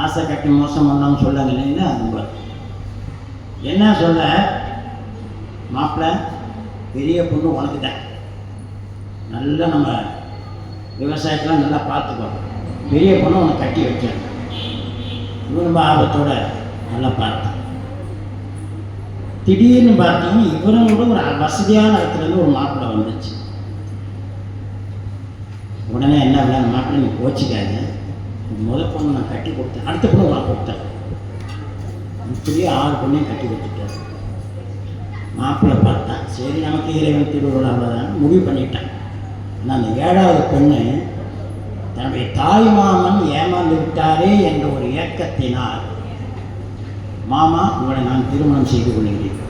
ஆசை கட்டி மோசம் பண்ணாமல் சொல்லாங்க இல்லைங்களா? அது என்ன சொல்ல, மாப்பிள்ளை பெரிய பொண்ணு உனக்கு தான், நல்லா நம்ம விவசாயத்தெலாம் நல்லா பார்த்துக்கோ, பெரிய பொண்ணு உனக்கு கட்டி வைக்கணும். இவன் ரொம்ப ஆபத்தோட நல்லா பார்த்தேன். திடீர்னு பார்த்தீங்கன்னா இவரும் கூட ஒரு வசதியான இடத்துலேருந்து ஒரு மாப்பிள்ளை வந்துச்சு. உடனே என்ன பண்ண, மாப்பிள்ளை நீ கோச்சிக்காங்க, முதல் பொண்ணு நான் கட்டி கொடுத்தேன், அடுத்த பொண்ணு உனக்கு கொடுத்தேன், இப்படியே 6 பொண்ணையும் கட்டி கொடுத்துட்டார். மாப்பிள்ளை பார்த்தான், சரி நமக்கு இறைவன் திருவிழா அவ்வளோதான் முடிவு பண்ணிட்டேன். ஆனால் அந்த 7வது பெண்ணு தன்னுடைய தாய் மாமன் ஏமாந்து விட்டாரே என்ற ஒரு ஏக்கத்தினால், மாமா உங்களை நான் திருமணம் செய்து கொள்கிறேன்,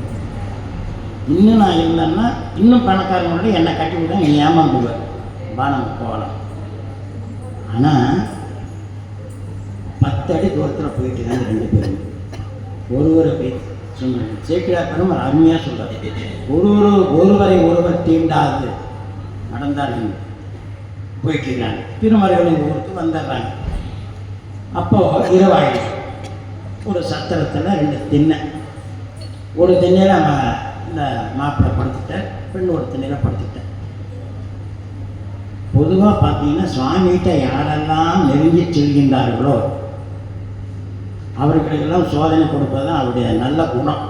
இன்னும் நான் இல்லைன்னா இன்னும் பணக்காரங்களோட என்னை கட்டி விட நீ ஏமாந்துடுவேன், பா நம்ம போகலாம். ஆனால் 10 அடி தூரத்தில் போயிட்டு தான் 2 பேரும் ஒருவரை போய் சொன்னாங்க. சேக்கிழார் பெருமாள் அருமையாக சொல்கிறார், ஒருவரை ஒருவர் தீண்டாது நடந்தார்கள் போயிட்டு இருக்காங்க. திருமறைகள் இந்த ஊருக்கு வந்துடுறாங்க. அப்போது இரவாயிடும். ஒரு சத்திரத்தில் 2 திண்ணை, ஒரு திண்ணையில் இந்த மாப்பிள்ளை படுத்துட்டேன், பெண் ஒரு திண்ணையில் படுத்துட்டேன். பொதுவாக பார்த்தீங்கன்னா சுவாமிகிட்ட யாரெல்லாம் நெருங்கி செல்கின்றார்களோ அவர்களுக்கெல்லாம் சோதனை கொடுப்பது தான் அவருடைய நல்ல குணம்.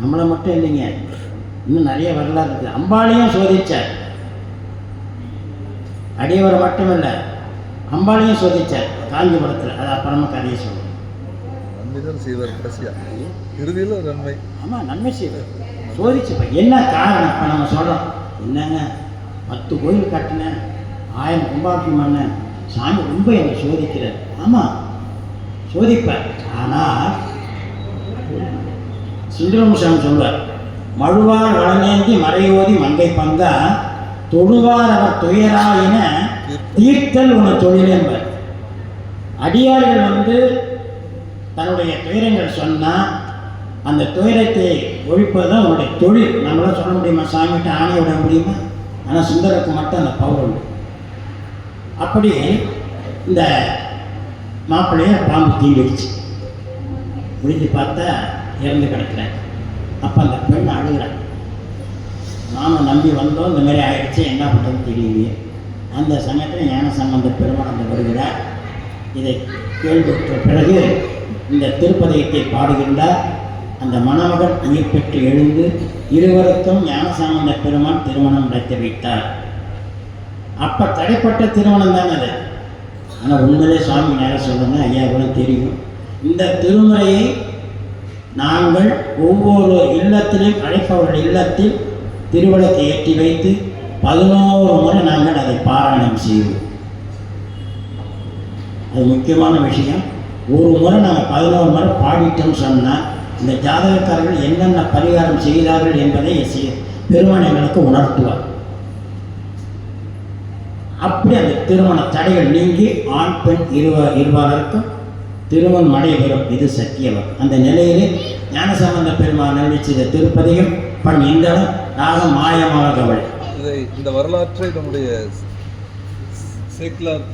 நம்மளை மட்டும் இல்லைங்க, இன்னும் நிறைய வரலாறு இருக்குது. அம்பாளையும் சோதிச்சார், அடியவரை மட்டும் இல்லை அம்பாளையும் சோதிச்சார் காஞ்சிபுரத்தில். அது அப்புறமா கதையை சொல்லுவோம். ஆமாம், நன்மை செய்வார், சோதிச்சுப்பா. என்ன காரணம் இப்போ நம்ம சொல்கிறோம், என்னங்க 10 கோயில் கட்டினேன், 1000 கும்பாபிஷேகம் பண்ணேன், சாமி ரொம்ப என்னை சோதிக்கிறார். ஆமாம் சோதிப்பார். ஆனால் சுந்தரமுசாமி சொல்வார், மழுவார் வளநேந்தி மறையோதி மங்கை பங்கா தொழுவார் அவர் துயராயின தீர்த்தல் உன தொழில் என்பார். அடியார்கள் தன்னுடைய துயரங்கள் சொன்னால் அந்த துயரத்தை ஒழிப்பது தான் உன்னுடைய தொழில். நம்மளால் சொல்ல முடியுமா, சாமிகிட்ட ஆணைய விட முடியுமா? ஆனால் சுந்தரக்கு மட்டும் அந்த பவர் உண்டு. அப்படி இந்த மாப்பிள்ளைய பாம்பு தீண்டிடுச்சு. முடிஞ்சு பார்த்தா இறந்து கிடக்கிறேன். அப்போ அந்த பெண் அழுகிறான், நானும் நம்பி வந்தோம், இந்த மாதிரி ஆயிடுச்சு, என்ன பண்ணுறதுன்னு தெரியலையே. அந்த சமயத்தில் ஞான சம்பந்த பெருமாள் வருகிறார். இதை கேள்விப்பட்ட பிறகு இந்த திருப்பதிகத்தை பாடுகின்றார். அந்த மணமகன் உயிர் பெற்று எழுந்து இருவருக்கும் ஞானசம்பந்த பெருமான் திருமணம் நடத்தி வைத்தார். அப்போ தடைப்பட்ட திருமணம் தான் அது. ஆனால் உண்மையிலே சுவாமி நேரம் சொல்லுங்க, ஐயா கூட தெரியும். இந்த திருமுறையை நாங்கள் ஒவ்வொரு இல்லத்திலும் அழைப்பவர்கள் இல்லத்தில் திருவிளக்கை ஏற்றி வைத்து 11 முறை நாங்கள் அதை பாராயணம் செய்வோம். அது முக்கியமான விஷயம். ஒரு முறை நாங்கள் 11 முறை பாடிட்டோம்னு சொன்னால் இந்த ஜாதகக்காரர்கள் என்னென்ன பரிகாரம் செய்கிறார்கள் என்பதை பெருமான் எங்களுக்கு உணர்த்துவார். அப்படி அந்த திருமண தடைகள் நீங்கி ஆண் பெண் இருவருக்கும் திருமணம் நடைபெறும். இது சத்தியவர். அந்த நிலையிலே ஞானசம்பந்த பெருமான் நினைச்ச திருப்பதியும் பண் இந்த ராகம் மாயமாக கவலை. இந்த வரலாற்றை நம்முடைய சேக்கிழார்